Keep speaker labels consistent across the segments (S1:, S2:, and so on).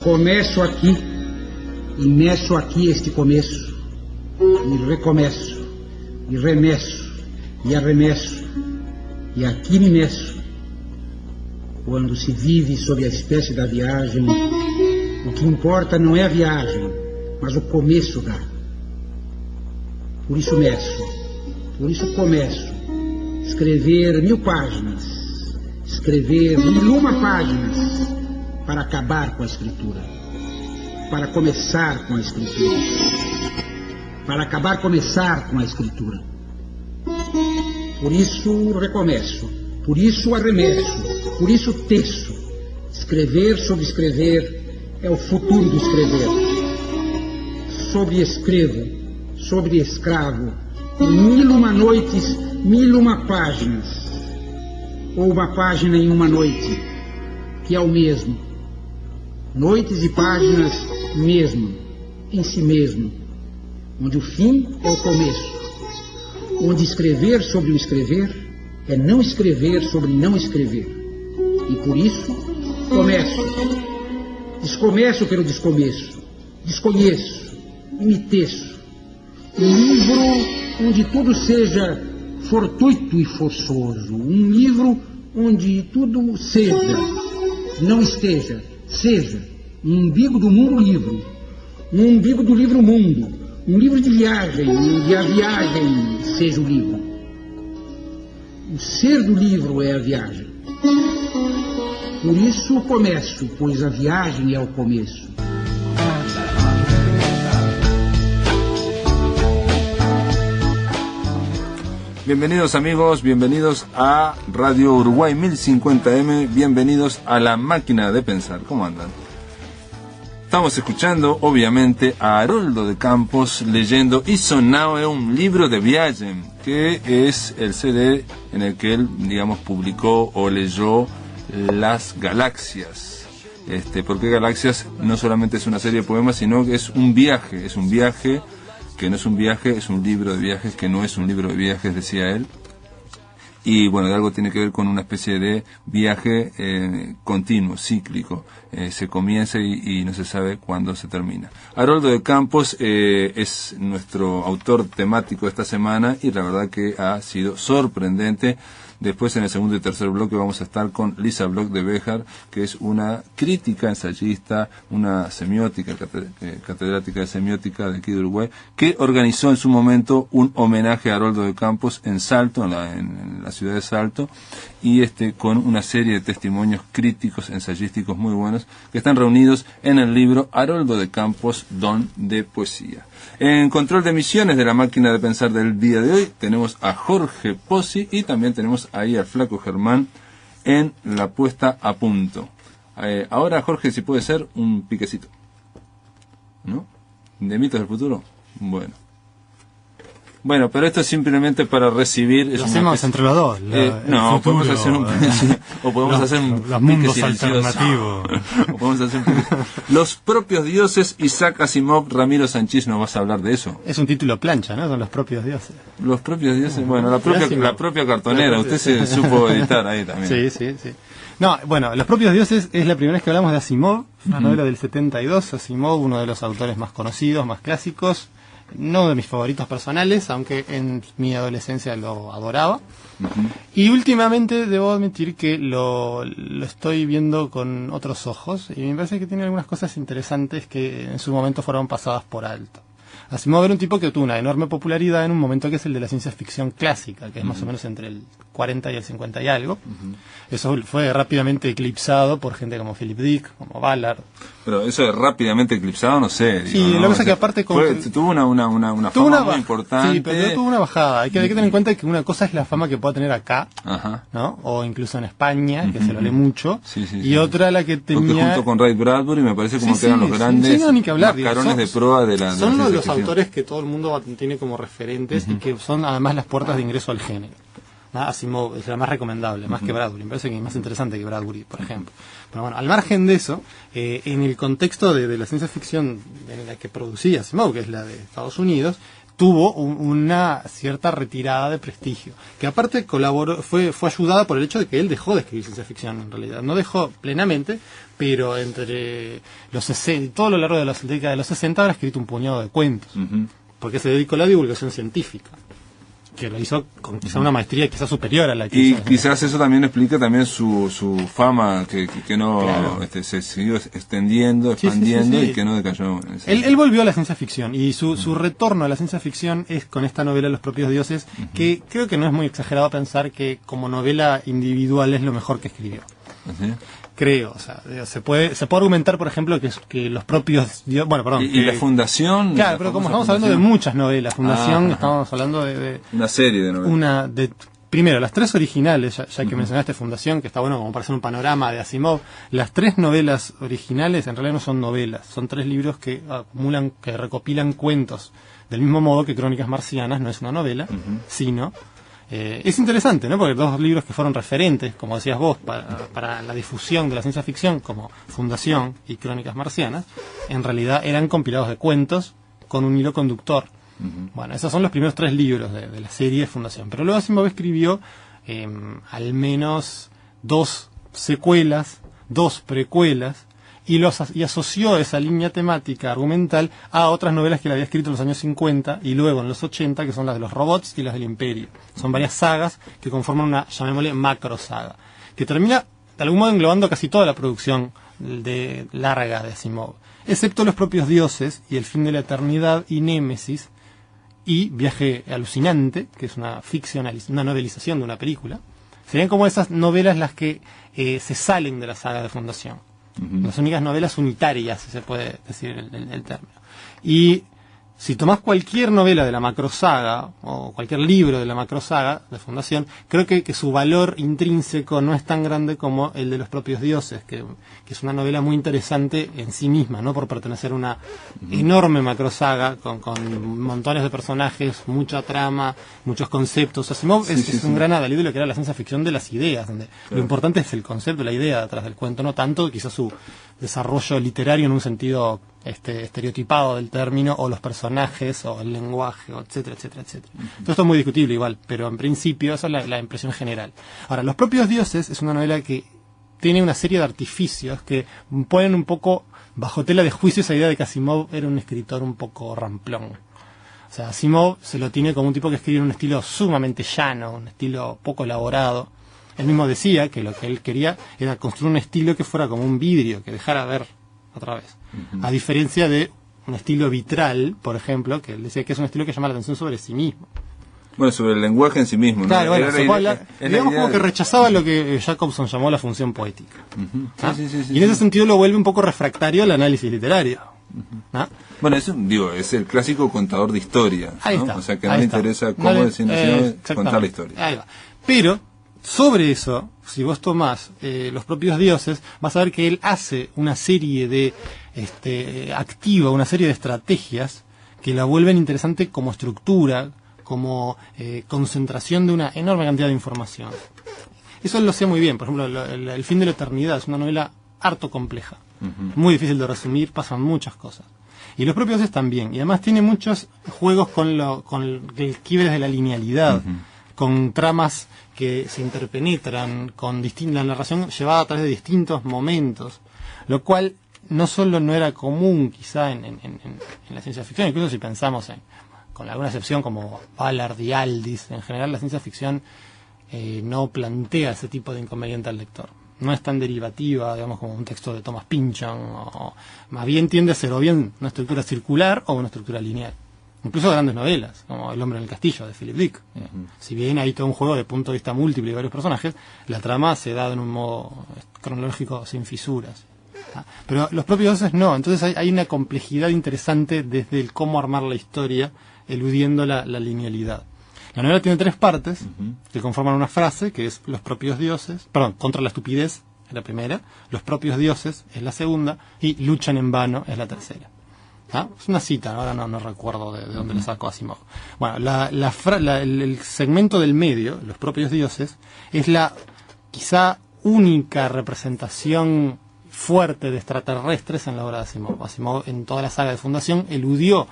S1: Começo aqui, e meço aqui este começo, e recomeço, e remeço, e arremesso, e aqui me meço. Quando se vive sob a espécie da viagem, o que importa não é a viagem, mas o começo da. Por isso meço, por isso começo. Escrever 1000 páginas, escrever 1001 páginas, para acabar com a escritura, para começar com a escritura, para acabar começar com a escritura. Por isso recomeço, por isso arremesso, por isso teço. Escrever sobre escrever é o futuro do escrever. Sobre escrevo, sobre escravo, 1001 noites, 1001 páginas, ou uma página em uma noite, que é o mesmo. Noites e páginas mesmo, em si mesmo, onde o fim é o começo, onde escrever sobre o escrever é não escrever sobre não escrever. E por isso começo, descomeço pelo descomeço, desconheço e me teço. Um livro onde tudo seja fortuito e forçoso, um livro onde tudo seja, não esteja, seja, um umbigo do mundo livro, um umbigo do livro mundo, um livro de viagem, onde a viagem seja o livro. O ser do livro é a viagem. Por isso começo, pois a viagem é o começo.
S2: Bienvenidos amigos, bienvenidos a Radio Uruguay 1050M, bienvenidos a La Máquina de Pensar. ¿Cómo andan? Estamos escuchando, obviamente, a Haroldo de Campos leyendo Isso Não é un libro de viaje, que es el CD en el que él, digamos, publicó o leyó Las Galaxias. Porque Galaxias no solamente es una serie de poemas, sino que es un viaje que no es un viaje, es un libro de viajes, que no es un libro de viajes, decía él. Y bueno, de algo tiene que ver con una especie de viaje continuo, cíclico. Se comienza y no se sabe cuándo se termina. Haroldo de Campos es nuestro autor temático esta semana y la verdad que ha sido sorprendente. Después, en el segundo y tercer bloque, vamos a estar con Lisa Bloch de Béjar, que es una crítica, ensayista, una semiótica, catedrática de semiótica de aquí de Uruguay, que organizó en su momento un homenaje a Haroldo de Campos en Salto, en la ciudad de Salto, y con una serie de testimonios críticos, ensayísticos muy buenos, que están reunidos en el libro Haroldo de Campos, Don de Poesía. En control de emisiones de La Máquina de Pensar del día de hoy tenemos a Jorge Pozzi y también tenemos ahí al flaco Germán en la puesta a punto. Ahora, Jorge, si puede ser un piquecito, ¿no? ¿De mitos del futuro? Bueno, pero esto es simplemente para recibir...
S3: Lo hacemos entre los dos.
S2: No, podemos hacer un... o podemos hacer un
S3: los mundos alternativos.
S2: O podemos hacer Los propios dioses, Isaac Asimov. Ramiro Sanchís, ¿nos vas a hablar de eso?
S3: Es un título plancha, ¿no? Son los propios dioses.
S2: Los propios dioses, bueno, la propia cartonera. Usted se supo editar ahí también.
S3: Sí. No, bueno, Los propios dioses es la primera vez que hablamos de Asimov, una novela del 72. Asimov, uno de los autores más conocidos, más clásicos. No de mis favoritos personales, aunque en mi adolescencia lo adoraba. Y últimamente debo admitir que lo estoy viendo con otros ojos y me parece que tiene algunas cosas interesantes que en su momento fueron pasadas por alto. Asimov era un tipo que tuvo una enorme popularidad en un momento que es el de la ciencia ficción clásica, que es más o menos entre el 40 y el 50 y algo. Eso fue rápidamente eclipsado por gente como Philip Dick, como Ballard.
S2: Pero eso de rápidamente eclipsado, no sé.
S3: Sí,
S2: ¿no?
S3: lo que pasa es que aparte...
S2: tuvo una fama muy importante.
S3: Sí, pero tuvo una bajada. Hay que tener en cuenta que una cosa es la fama que pueda tener acá, ¿no? O incluso en España, que se lo lee mucho. Y otra la que tenía...
S2: Porque junto con Ray Bradbury me parece como que eran los grandes
S3: no, ni que hablar,
S2: mascarones de proa de la...
S3: Son los autores que todo el mundo tiene como referentes y que son además las puertas de ingreso al género. Asimov es la más recomendable, más que Bradbury. Me parece que es más interesante que Bradbury, por ejemplo. Pero bueno, al margen de eso, en el contexto de la ciencia ficción en la que producía Asimov, que es la de Estados Unidos, tuvo una cierta retirada de prestigio, que aparte colaboró, fue ayudada por el hecho de que él dejó de escribir ciencia ficción, en realidad. No dejó plenamente, pero entre los 60, todo lo largo de la década de los 60 habrá escrito un puñado de cuentos, porque se dedicó a la divulgación científica, que lo hizo con quizá una maestría quizá superior a la que hizo.
S2: Y quizás eso también explica también su fama, que no
S3: Claro.
S2: se siguió expandiendo
S3: Sí.
S2: y que no decayó.
S3: Él volvió a la ciencia ficción, y su retorno a la ciencia ficción es con esta novela Los propios dioses, que creo que no es muy exagerado pensar que como novela individual es lo mejor que escribió.
S2: ¿Sí?
S3: Creo, o sea, se puede argumentar, por ejemplo, que los propios dioses, bueno, perdón,
S2: Y la fundación.
S3: claro,
S2: la
S3: pero como
S2: famosa
S3: estamos hablando de
S2: fundación,
S3: muchas novelas, Fundación,
S2: Ajá.
S3: estamos hablando de
S2: una serie de novelas.
S3: primero, las tres originales, ya que mencionaste Fundación, que está bueno como para hacer un panorama de Asimov, las tres novelas originales en realidad no son novelas, son tres libros que acumulan, que recopilan cuentos, del mismo modo que Crónicas Marcianas no es una novela, sino... es interesante, ¿no? Porque dos libros que fueron referentes, como decías vos, para la difusión de la ciencia ficción, como Fundación y Crónicas Marcianas, en realidad eran compilados de cuentos con un hilo conductor. Bueno, esos son los primeros tres libros de la serie Fundación. Pero luego Asimov escribió al menos 2 secuelas, 2 precuelas, y asoció esa línea temática argumental a otras novelas que él había escrito en los años 50 y luego en los 80, que son las de los robots y las del Imperio. Son varias sagas que conforman una, llamémosle, macro saga, que termina de algún modo englobando casi toda la producción larga de Asimov, excepto Los propios dioses y El fin de la eternidad y Némesis y Viaje alucinante, que es una novelización de una película. Serían como esas novelas las que se salen de la saga de Fundación. Las únicas novelas unitarias, si se puede decir el término. Y si tomás cualquier novela de la macrosaga, o cualquier libro de la macrosaga de Fundación, creo que su valor intrínseco no es tan grande como el de Los propios dioses, que es una novela muy interesante en sí misma, ¿no? Por pertenecer a una enorme macrosaga con montones de personajes, mucha trama, muchos conceptos. Asimov es un gran adalid de lo que era la ciencia ficción de las ideas, donde lo importante es el concepto, la idea detrás del cuento, no tanto quizás su desarrollo literario en un sentido estereotipado del término, o los personajes, o el lenguaje, o etcétera, etcétera, etcétera. Todo esto es muy discutible igual, pero en principio esa es la impresión general. Ahora, Los propios dioses es una novela que tiene una serie de artificios que ponen un poco bajo tela de juicio esa idea de que Asimov era un escritor un poco ramplón. O sea, Asimov se lo tiene como un tipo que escribe en un estilo sumamente llano, un estilo poco elaborado. Él mismo decía que lo que él quería era construir un estilo que fuera como un vidrio, que dejara ver otra vez. A diferencia de un estilo vitral, por ejemplo, que él decía que es un estilo que llama la atención sobre sí mismo.
S2: Bueno, sobre el lenguaje en sí mismo, ¿no?
S3: Claro, bueno, se puede hablar,
S2: es la
S3: digamos
S2: idea
S3: como que
S2: de-
S3: rechazaba lo que Jacobson llamó la función poética. ¿Ah?
S2: Sí,
S3: Y en ese sentido lo vuelve un poco refractario al análisis literario. ¿Ah?
S2: Bueno, es el clásico contador de historia,
S3: Ahí
S2: ¿no?
S3: está.
S2: O sea, que no
S3: ahí
S2: le
S3: está.
S2: interesa cómo decir, sino
S3: exactamente.
S2: contar la historia.
S3: Ahí va. Pero, sobre eso, si vos tomás Los propios dioses, vas a ver que él hace una serie de activa, una serie de estrategias que la vuelven interesante como estructura, como concentración de una enorme cantidad de información. Eso él lo hacía muy bien. Por ejemplo, El fin de la eternidad es una novela harto compleja, muy difícil de resumir, pasan muchas cosas. Y Los propios dioses también. Y además tiene muchos juegos con el quiebre de la linealidad, con tramas que se interpenetran, con la narración llevada a través de distintos momentos, lo cual no solo no era común quizá en la ciencia ficción, incluso si pensamos con alguna excepción como Ballard y Aldis, en general la ciencia ficción no plantea ese tipo de inconveniente al lector. No es tan derivativa, digamos, como un texto de Thomas Pynchon, o más bien tiende a ser o bien una estructura circular o una estructura lineal. Incluso grandes novelas, como El hombre en el castillo, de Philip Dick. Si bien hay todo un juego de punto de vista múltiple y varios personajes, la trama se da de un modo cronológico sin fisuras. Pero Los propios dioses no, entonces hay una complejidad interesante desde el cómo armar la historia, eludiendo la linealidad. La novela tiene 3 partes que conforman una frase, que es Los propios dioses, contra la estupidez es la primera, Los propios dioses es la segunda, y Luchan en vano es la tercera. Es una cita, ahora no recuerdo de dónde la sacó Asimov. Bueno, el segmento del medio, Los propios dioses, es la quizá única representación fuerte de extraterrestres en la obra de Asimov. Asimov, en toda la saga de Fundación, eludió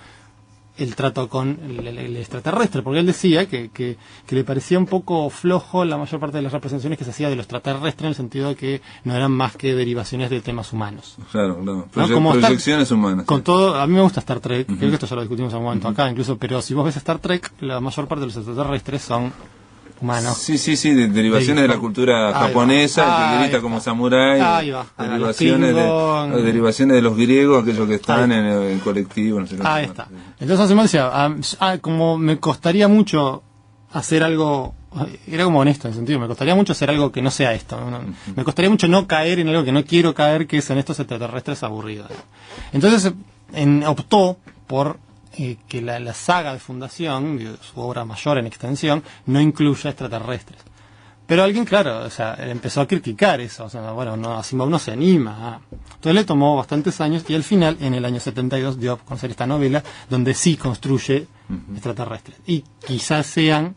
S3: el trato con el extraterrestre, porque él decía que le parecía un poco flojo la mayor parte de las representaciones que se hacía de lo extraterrestre, en el sentido de que no eran más que derivaciones de temas humanos.
S2: Claro.
S3: ¿No? Como
S2: Proyecciones humanas.
S3: Con todo, a mí me gusta Star Trek, creo que esto ya lo discutimos en un momento acá, incluso, pero si vos ves Star Trek, la mayor parte de los extraterrestres son humanos.
S2: Sí, derivaciones de la cultura japonesa, que grita como samurái, derivaciones de los griegos, aquellos que están en el colectivo, no sé qué.
S3: Ahí está. Entonces Asimov decía, como me costaría mucho hacer algo, era como honesto en el sentido, me costaría mucho hacer algo que no sea esto, me costaría mucho no caer en algo que no quiero caer, que es en estos extraterrestres aburridos. Entonces optó por que la saga de fundación, su obra mayor en extensión, no incluya extraterrestres. Pero alguien, claro, o sea, empezó a criticar eso, o sea, bueno, Asimov no se anima. Entonces le tomó bastantes años y al final, en el año 72, dio a conocer esta novela donde sí construye extraterrestres. Y quizás sean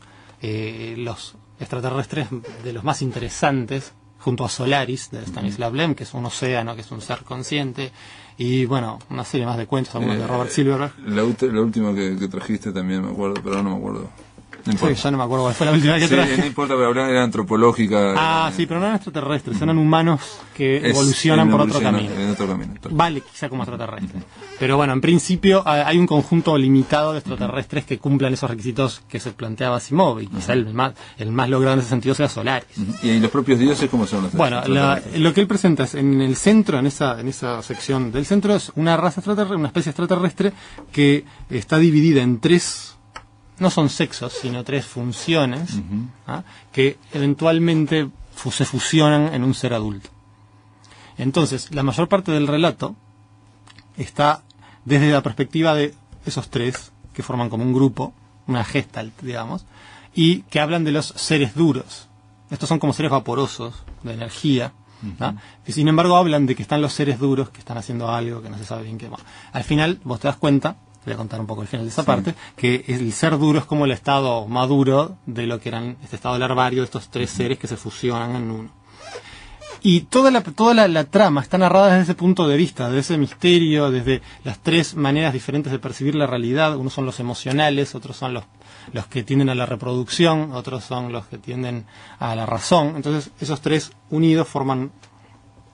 S3: los extraterrestres de los más interesantes, junto a Solaris, de Stanislav Lem, que es un océano, que es un ser consciente, y bueno, una serie más de cuentos, algunos de Robert Silverberg.
S2: La última que trajiste también me acuerdo, pero no me acuerdo. No importa.
S3: Sí, ya no me acuerdo cuál fue la última que traje.
S2: No importa, pero era antropológica.
S3: Sí, pero no eran extraterrestres, eran humanos que evolucionan por otro camino.
S2: En otro camino.
S3: Vale, quizá como extraterrestres. Pero bueno, en principio hay un conjunto limitado de extraterrestres que cumplan esos requisitos que se planteaba Asimov, y quizá el más logrado en ese sentido sea Solaris.
S2: ¿Y los propios dioses cómo son los
S3: extraterrestres? Bueno, lo que él presenta es en el centro, en esa sección del centro, es una raza extraterrestre, una especie extraterrestre que está dividida en tres. No son sexos, sino tres funciones que eventualmente se fusionan en un ser adulto. Entonces, la mayor parte del relato está desde la perspectiva de esos tres, que forman como un grupo, una gestalt, digamos, y que hablan de los seres duros. Estos son como seres vaporosos, de energía, y sin embargo hablan de que están los seres duros, que están haciendo algo, que no se sabe bien qué. Al final, vos te das cuenta, voy a contar un poco el final de esa parte, que el ser duro es como el estado maduro de lo que eran este estado larvario de estos tres seres que se fusionan en uno. Y toda la trama está narrada desde ese punto de vista, desde ese misterio, desde las tres maneras diferentes de percibir la realidad. Unos son los emocionales, otros son los que tienden a la reproducción, otros son los que tienden a la razón. Entonces esos tres unidos forman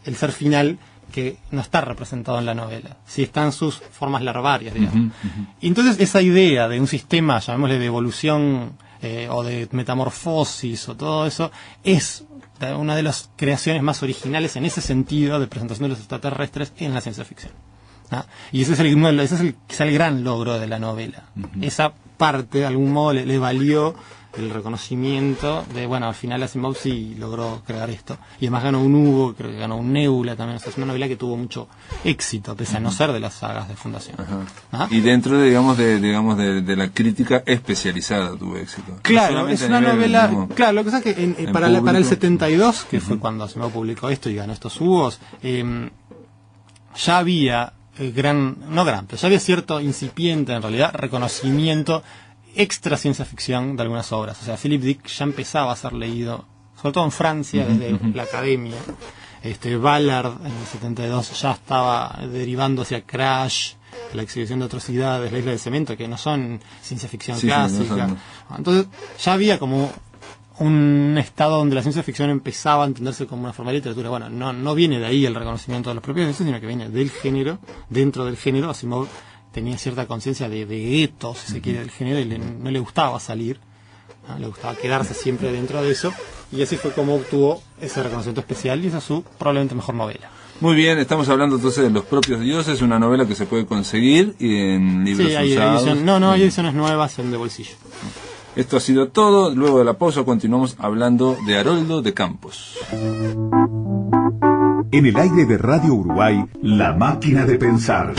S3: el ser final, que no está representado en la novela, si están sus formas larvarias, digamos. Y entonces esa idea de un sistema, llamémosle de evolución o de metamorfosis o todo eso, es una de las creaciones más originales en ese sentido de presentación de los extraterrestres en la ciencia ficción. Y ese es quizá el gran logro de la novela. Esa parte de algún modo le valió el reconocimiento de, bueno, al final Asimov sí logró crear esto. Y además ganó un Hugo, creo que ganó un Nebula también. O sea, es una novela que tuvo mucho éxito, pese a no ser de las sagas de Fundación.
S2: Y dentro de, de la crítica especializada tuvo éxito.
S3: Claro, es una novela. Claro, lo que pasa es que para el 72, que fue cuando Asimov publicó esto y ganó estos Hugos, ya había pero ya había cierto incipiente, en realidad, reconocimiento extra ciencia ficción de algunas obras. O sea, Philip Dick ya empezaba a ser leído, sobre todo en Francia, desde la academia. Ballard en el 72 ya estaba derivando hacia Crash, la exhibición de atrocidades, la isla de cemento, que no son ciencia ficción clásica. No son. Entonces ya había como un estado donde la ciencia ficción empezaba a entenderse como una forma de literatura. Bueno, no viene de ahí el reconocimiento de los propios dioses, sino que viene del género. Dentro del género, Asimov tenía cierta conciencia de gueto, si se quiere, del género, y no le gustaba salir, ¿no? Le gustaba quedarse siempre dentro de eso, y así fue como obtuvo ese reconocimiento especial, y esa es su probablemente mejor novela.
S2: Muy bien, estamos hablando entonces de Los propios dioses, una novela que se puede conseguir en libros usados.
S3: Hay ediciones nuevas de bolsillo.
S2: Esto ha sido todo. Luego de la pausa continuamos hablando de Haroldo de Campos.
S4: En el aire de Radio Uruguay, La Máquina de Pensar.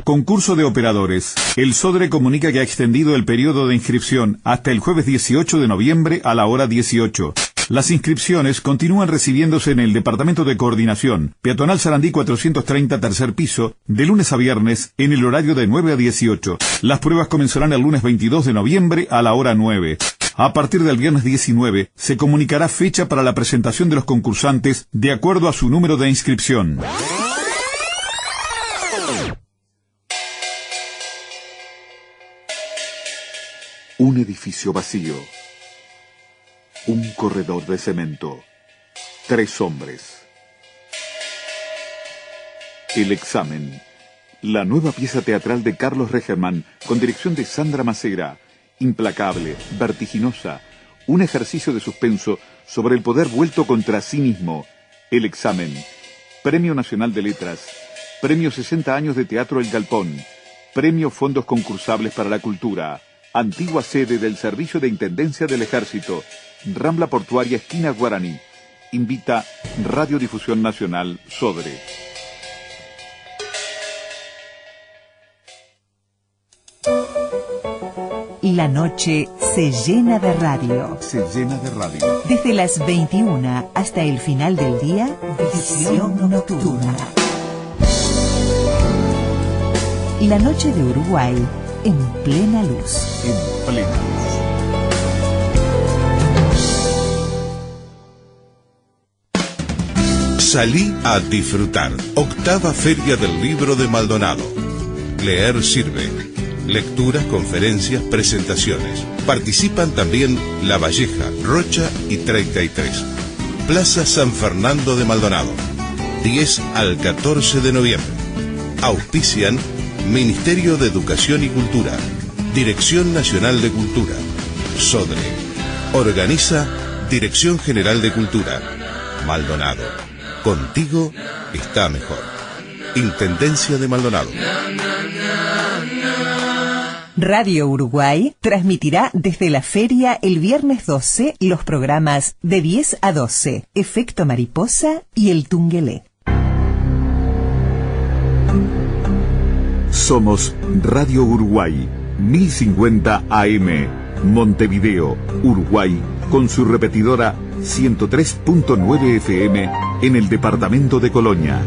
S4: Concurso de operadores. El SODRE comunica que ha extendido el periodo de inscripción hasta el jueves 18 de noviembre a la hora 18. Las inscripciones continúan recibiéndose en el Departamento de Coordinación, Peatonal Sarandí 430, tercer piso, de lunes a viernes, en el horario de 9 a 18. Las pruebas comenzarán el lunes 22 de noviembre a la hora 9. A partir del viernes 19, se comunicará fecha para la presentación de los concursantes de acuerdo a su número de inscripción. Un edificio vacío. Un corredor de cemento. 3 hombres. El examen. La nueva pieza teatral de Carlos Regerman, con dirección de Sandra Macera. Implacable, vertiginosa, un ejercicio de suspenso sobre el poder vuelto contra sí mismo. El examen. Premio Nacional de Letras. Premio 60 años de Teatro El Galpón. Premio Fondos Concursables para la Cultura. Antigua sede del Servicio de Intendencia del Ejército. Rambla Portuaria, esquina Guaraní. Invita Radiodifusión Nacional, Sodre.
S5: La noche se llena de radio.
S4: Se llena de radio.
S5: Desde las 21 hasta el final del día, Visión Nocturna. La noche de Uruguay en plena luz.
S4: En plena luz.
S6: Salí a disfrutar. 8ª Feria del Libro de Maldonado. Leer sirve. Lecturas, conferencias, presentaciones. Participan también La Valleja, Rocha y 33. Plaza San Fernando de Maldonado. 10 al 14 de noviembre. Auspician Ministerio de Educación y Cultura. Dirección Nacional de Cultura. Sodre. Organiza Dirección General de Cultura. Maldonado. Contigo está mejor. Intendencia de Maldonado.
S5: Radio Uruguay transmitirá desde la feria el viernes 12 los programas de 10 a 12, Efecto Mariposa y El Tungelé.
S4: Somos Radio Uruguay, 1050 AM, Montevideo, Uruguay, con su repetidora 103.9 FM en el departamento de Colonia.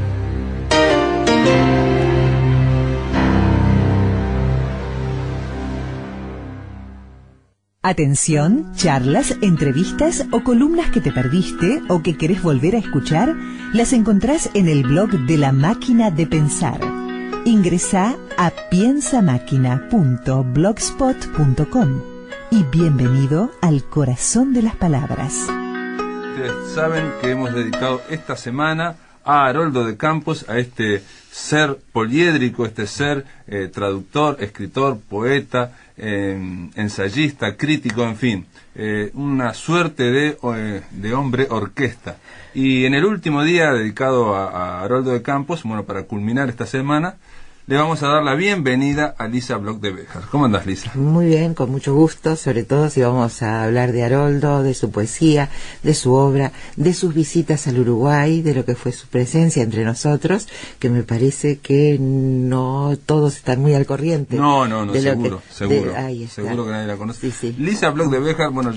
S5: Atención, charlas, entrevistas o columnas que te perdiste o que querés volver a escuchar, las encontrás en el blog de La Máquina de Pensar. Ingresá a piensamáquina.blogspot.com y bienvenido al corazón de las palabras.
S2: Ustedes saben que hemos dedicado esta semana a Haroldo de Campos, a este ser poliédrico, este ser traductor, escritor, poeta, ensayista, crítico, en fin, una suerte de hombre orquesta. Y en el último día dedicado a Haroldo de Campos, bueno, para culminar esta semana, le vamos a dar la bienvenida a Lisa Bloch de Béjar. ¿Cómo andás, Lisa?
S7: Muy bien, con mucho gusto, sobre todo si vamos a hablar de Haroldo, de su poesía, de su obra, de sus visitas al Uruguay, de lo que fue su presencia entre nosotros, que me parece que no todos están muy al corriente.
S2: No, seguro que nadie la conoce.
S7: Sí.
S2: Lisa Bloch de Béjar, bueno,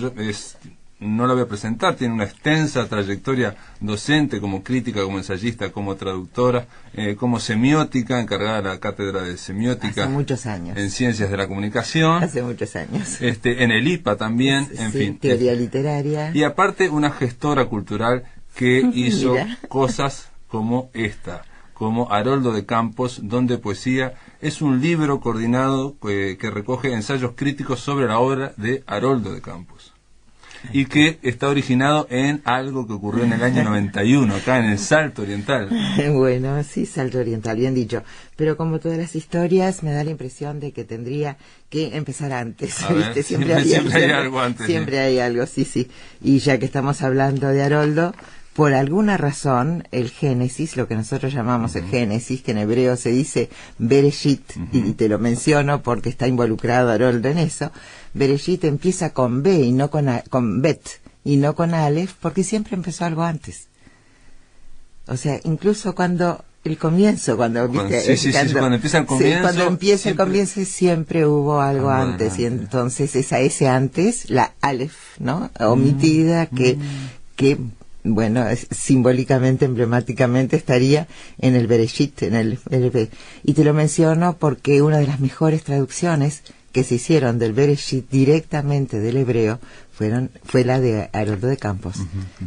S2: no la voy a presentar, tiene una extensa trayectoria docente como crítica, como ensayista, como traductora, como semiótica, encargada de la cátedra de semiótica.
S7: Hace muchos años.
S2: En Ciencias de la Comunicación.
S7: Hace muchos años.
S2: En el IPA también, en fin.
S7: Teoría literaria.
S2: Y aparte una gestora cultural que hizo cosas como esta, como Haroldo de Campos, donde poesía es un libro coordinado que recoge ensayos críticos sobre la obra de Haroldo de Campos. Y que está originado en algo que ocurrió en el año 91, acá en el Salto Oriental.
S7: Bueno, sí, Salto Oriental, bien dicho. Pero como todas las historias, me da la impresión de que tendría que empezar antes.
S2: ¿Viste? Siempre hay algo antes.
S7: Siempre hay algo, sí. Y ya que estamos hablando de Haroldo, por alguna razón, el Génesis, lo que nosotros llamamos el Génesis, que en hebreo se dice Bereshit, y te lo menciono porque está involucrado Haroldo en eso, Bereshit empieza con B y no con Bet, y no con Aleph, porque siempre empezó algo antes. O sea, incluso cuando el comienzo, cuando empieza el comienzo, cuando empieza el comienzo siempre hubo algo antes, y entonces es a ese antes, la Aleph, ¿no? Omitida, que bueno, simbólicamente, emblemáticamente estaría en el Bereshit, en el y te lo menciono porque una de las mejores traducciones que se hicieron del Bereshit directamente del hebreo fue la de Haroldo de Campos,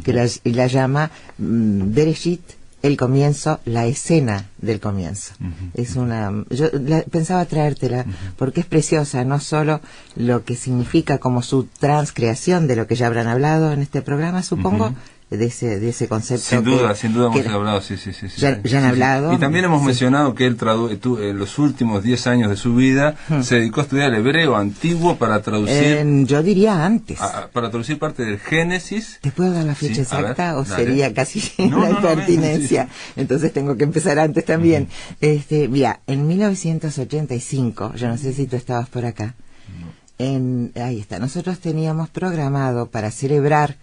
S7: que la llama Bereshit, el comienzo, la escena del comienzo. Es yo pensaba traértela porque es preciosa, no solo lo que significa como su transcreación de lo que ya habrán hablado en este programa, supongo, de ese concepto.
S2: Sin duda hemos hablado, sí.
S7: Ya han hablado.
S2: Y también hemos mencionado que él en los últimos 10 años de su vida se dedicó a estudiar el hebreo antiguo para traducir...
S7: yo diría antes.
S2: Para traducir parte del Génesis.
S7: ¿Te puedo dar la fecha exacta o
S2: dale.
S7: sería casi una impertinencia? Entonces tengo que empezar antes también. Mira, en 1985, yo no sé si tú estabas por acá, ahí está, nosotros teníamos programado para celebrar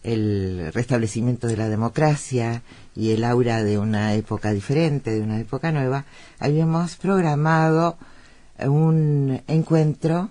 S7: el restablecimiento de la democracia y el aura de una época diferente, de una época nueva, habíamos programado un encuentro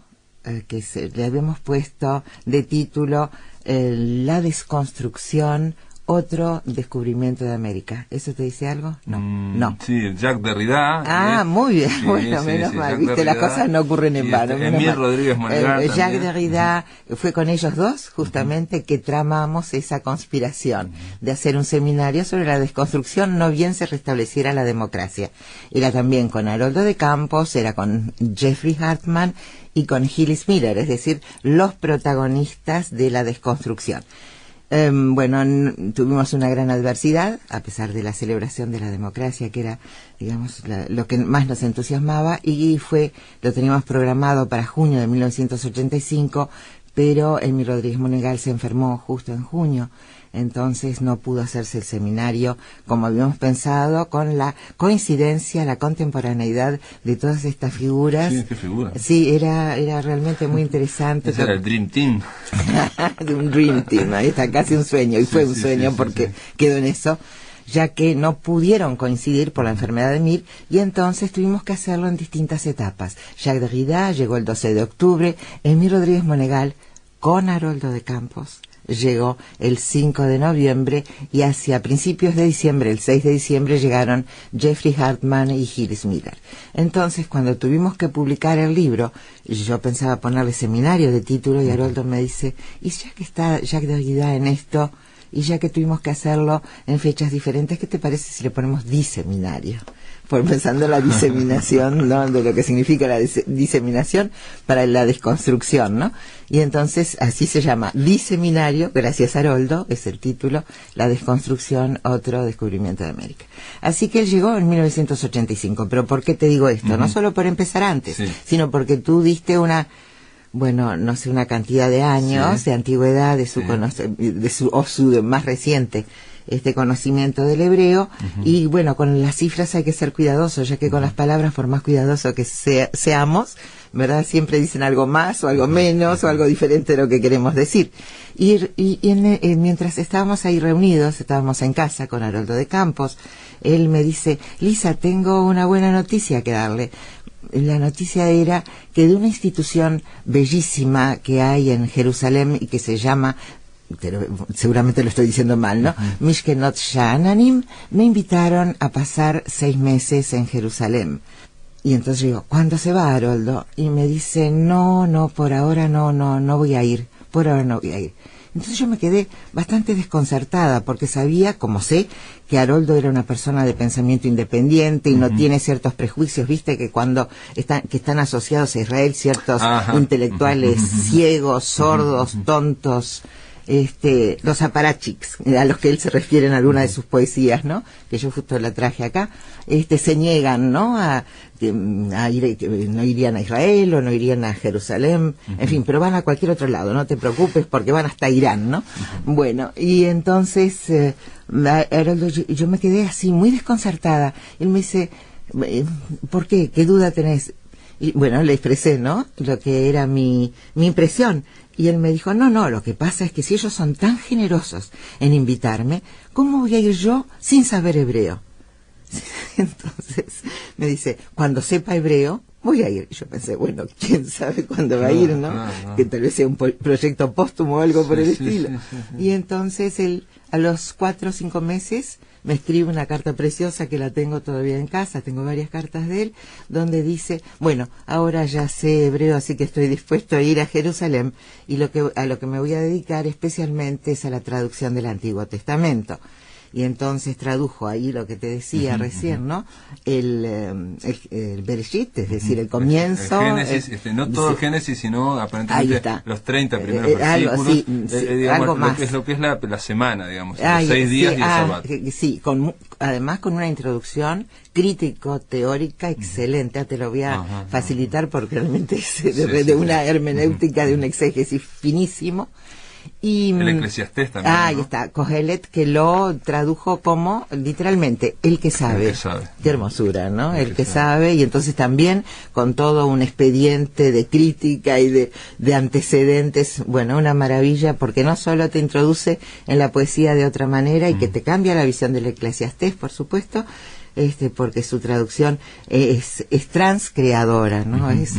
S7: que le habíamos puesto de título La desconstrucción, otro descubrimiento de América. ¿Eso te dice algo? No.
S2: Sí, Jacques Derrida.
S7: Muy bien. Bueno, menos mal, viste, Derrida, las cosas no ocurren en vano.
S2: Emile Rodríguez Monegal.
S7: Jacques Derrida, fue con ellos dos, justamente, que tramamos esa conspiración de hacer un seminario sobre la desconstrucción, no bien se restableciera la democracia. Era también con Haroldo de Campos, era con Jeffrey Hartman y con Gilles Miller, es decir, los protagonistas de la desconstrucción. Tuvimos una gran adversidad, a pesar de la celebración de la democracia, que era, digamos, lo que más nos entusiasmaba, y lo teníamos programado para junio de 1985, pero Emile Rodríguez Monegal se enfermó justo en junio, entonces no pudo hacerse el seminario como habíamos pensado, con la coincidencia, la contemporaneidad de todas estas figuras.
S2: Sí, qué figura.
S7: Sí, era realmente muy interesante.
S2: Ese era el Dream Team.
S7: De un Dream Team, ahí está, casi un sueño, y fue un sueño porque quedó en eso, ya que no pudieron coincidir por la enfermedad de Emile, y entonces tuvimos que hacerlo en distintas etapas. Jacques Derrida llegó el 12 de octubre, Emile Rodríguez Monegal con Haroldo de Campos llegó el 5 de noviembre, y hacia principios de diciembre, el 6 de diciembre, llegaron Jeffrey Hartman y Gilles Miller. Entonces, cuando tuvimos que publicar el libro, yo pensaba ponerle seminario de título, y Haroldo me dice, y ya que está Jacques Derrida en esto, y ya que tuvimos que hacerlo en fechas diferentes, ¿qué te parece si le ponemos diseminario? Pensando en la diseminación, ¿no?, de lo que significa la diseminación para la desconstrucción, ¿no? Y entonces así se llama, Diseminario, gracias a Haroldo, es el título, La desconstrucción, otro descubrimiento de América. Así que él llegó en 1985, pero ¿por qué te digo esto? No solo por empezar antes, sino porque tú diste una cantidad de años de antigüedad de su más reciente conocimiento del hebreo, y con las cifras hay que ser cuidadosos, ya que con las palabras, por más cuidadosos que seamos, ¿verdad?, siempre dicen algo más o algo menos o algo diferente de lo que queremos decir. Mientras estábamos ahí reunidos, estábamos en casa con Haroldo de Campos, él me dice, Lisa, tengo una buena noticia que darle. La noticia era que de una institución bellísima que hay en Jerusalén y que se llama, seguramente lo estoy diciendo mal, ¿no?, Mishkenot Sha'ananim, me invitaron a pasar 6 meses en Jerusalén. Y entonces yo digo, ¿cuándo se va, Haroldo? Y me dice, no, por ahora no voy a ir, por ahora no voy a ir. Entonces yo me quedé bastante desconcertada, porque sabía, como sé, que Haroldo era una persona de pensamiento independiente y no tiene ciertos prejuicios, viste, que están asociados a Israel ciertos intelectuales ciegos, sordos, tontos, los aparachiks, a los que él se refiere en alguna de sus poesías, ¿no?, que yo justo la traje acá, se niegan, ¿no?, a ir, no irían a Israel o no irían a Jerusalén, en fin, pero van a cualquier otro lado, no te preocupes porque van hasta Irán, ¿no? Bueno, y entonces Haroldo, yo me quedé así muy desconcertada. Él me dice, ¿por qué? ¿Qué duda tenés? Y le expresé, ¿no?, lo que era mi impresión. Y él me dijo, no, lo que pasa es que si ellos son tan generosos en invitarme, ¿cómo voy a ir yo sin saber hebreo? Entonces me dice, cuando sepa hebreo, voy a ir. Yo pensé, bueno, quién sabe cuándo va a ir, ¿no? Que tal vez sea un proyecto póstumo o algo por el estilo. Y entonces él, a los 4 o 5 meses, me escribe una carta preciosa que la tengo todavía en casa, tengo varias cartas de él, donde dice, bueno, ahora ya sé hebreo, así que estoy dispuesto a ir a Jerusalén, y a lo que me voy a dedicar especialmente es a la traducción del Antiguo Testamento. Y entonces tradujo ahí lo que te decía recién, ¿no? El Bereshit, es decir, el comienzo.
S2: El Génesis, no todo el Génesis, sino aparentemente los 30 primeros versículos. Digamos,
S7: algo más.
S2: Lo que es la semana, digamos, los 6 días y el sábado.
S7: Sí, además con una introducción crítico-teórica excelente. Te lo voy a facilitar porque realmente es de una hermenéutica, de un exégesis finísimo. Y
S2: el Eclesiastés también,
S7: ahí está, Kohelet, que lo tradujo como literalmente el que sabe. Qué hermosura, ¿no? El que sabe, y entonces también con todo un expediente de crítica y de antecedentes. Bueno, una maravilla, porque no solo te introduce en la poesía de otra manera y que te cambia la visión del Eclesiastés, por supuesto, porque su traducción es transcreadora, ¿no? Es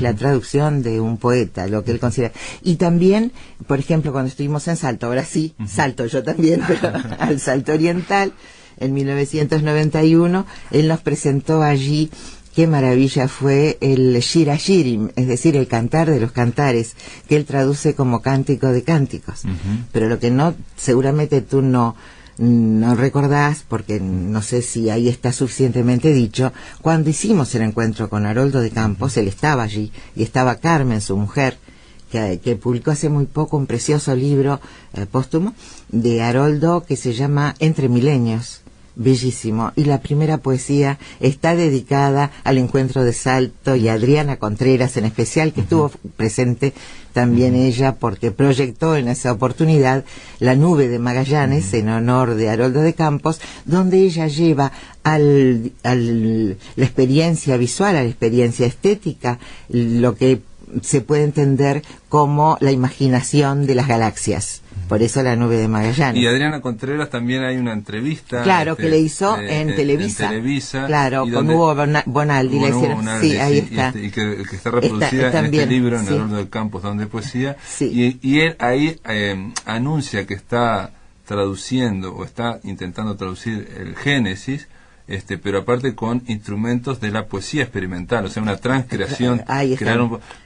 S7: la traducción de un poeta, lo que él considera. Y también, por ejemplo, cuando estuvimos en Salto, ahora sí, Salto yo también, pero al Salto Oriental, en 1991, él nos presentó allí, qué maravilla fue el Shir HaShirim, es decir, el cantar de los cantares, que él traduce como cántico de cánticos. Pero lo que seguramente tú no recordás, porque no sé si ahí está suficientemente dicho, cuando hicimos el encuentro con Haroldo de Campos, él estaba allí, y estaba Carmen, su mujer, que publicó hace muy poco un precioso libro póstumo de Haroldo que se llama Entre Milenios, bellísimo, y la primera poesía está dedicada al encuentro de Salto, y a Adriana Contreras en especial, que estuvo presente también ella, porque proyectó en esa oportunidad La Nube de Magallanes en honor de Haroldo de Campos, donde ella lleva la experiencia visual, a la experiencia estética, lo que se puede entender como la imaginación de las galaxias. Por eso La Nube de Magallanes.
S2: Y Adriana Contreras también hay una entrevista.
S7: Claro, que le hizo en Televisa. Claro, con Hugo Bonaldi. Sí, ahí está.
S2: Y que está reproducida en este libro, en Haroldo de Campos, donde es poesía. Sí. Y él ahí anuncia que está traduciendo, o está intentando traducir el Génesis, pero aparte con instrumentos de la poesía experimental, o sea, una transcreación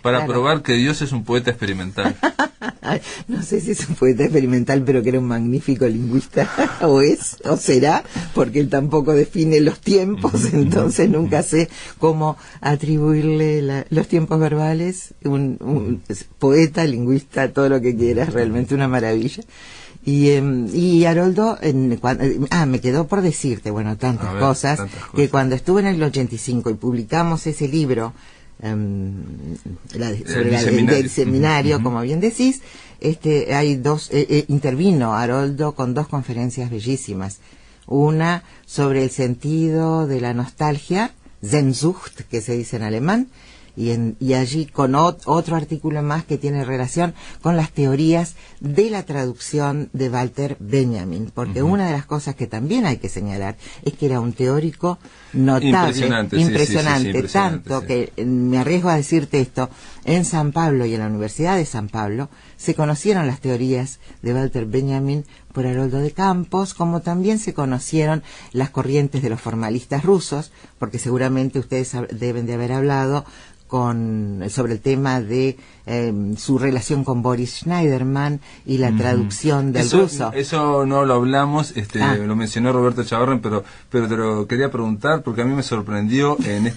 S2: para probar que Dios es un poeta experimental.
S7: No sé si es un poeta experimental, pero que era un magnífico lingüista, o será, porque él tampoco define los tiempos, entonces nunca sé cómo atribuirle los tiempos verbales. Un poeta, lingüista, todo lo que quieras, realmente una maravilla. Y Haroldo, me quedó por decirte, tantas cosas, que cuando estuve en el 85 y publicamos ese libro sobre el seminario, como bien decís, hay intervino Haroldo con 2 conferencias bellísimas. Una sobre el sentido de la nostalgia, Sehnsucht, que se dice en alemán, y allí con otro artículo más que tiene relación con las teorías de la traducción de Walter Benjamin, porque una de las cosas que también hay que señalar es que era un teórico notable, impresionante, tanto que me arriesgo a decirte esto, en San Pablo y en la Universidad de San Pablo se conocieron las teorías de Walter Benjamin por Haroldo de Campos, como también se conocieron las corrientes de los formalistas rusos, porque seguramente ustedes deben de haber hablado sobre el tema de su relación con Boris Schneiderman y la traducción del ruso.
S2: Eso no lo hablamos, lo mencionó Roberto Chavarren, pero te lo quería preguntar porque a mí me sorprendió en